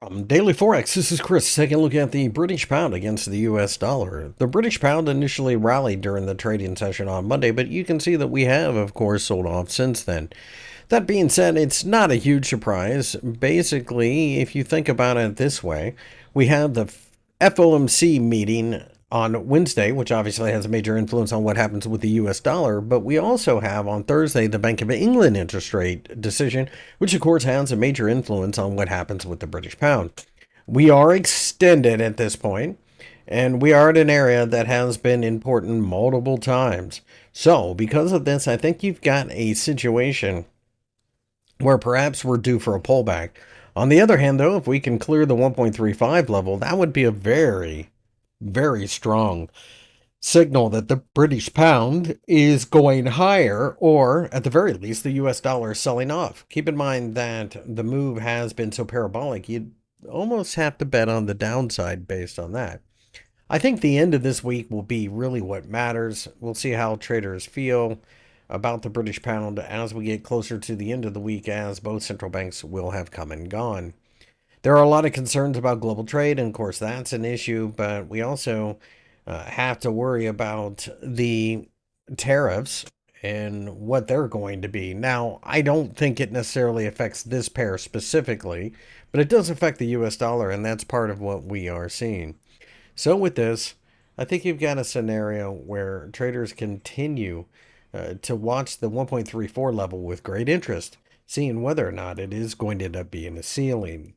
Daily Forex, this is Chris taking a look at the British pound against the US dollar. The British pound initially rallied during the trading session on Monday, but you can see that we have, of course, sold off since then. That being said, it's not a huge surprise. Basically, if you think about it this way, we have the FOMC meeting on Wednesday, which obviously has a major influence on what happens with the US dollar, but we also have on Thursday the Bank of England interest rate decision, which of course has a major influence on what happens with the British pound. We are extended at this point, and we are at an area that has been important multiple times. So, because of this, I think you've got a situation where perhaps we're due for a pullback. On the other hand, though, if we can clear the 1.35 level, that would be a very, very strong signal that the British pound is going higher, or at the very least, the US dollar is selling off. Keep in mind that the move has been so parabolic, you'd almost have to bet on the downside based on that. I think the end of this week will be really what matters. We'll see how traders feel about the British pound as we get closer to the end of the week, as both central banks will have come and gone. There are a lot of concerns about global trade, and of course, that's an issue, but we also have to worry about the tariffs and what they're going to be. Now, I don't think it necessarily affects this pair specifically, but it does affect the US dollar, and that's part of what we are seeing. So with this, I think you've got a scenario where traders continue to watch the 1.34 level with great interest, seeing whether or not it is going to end up being a ceiling.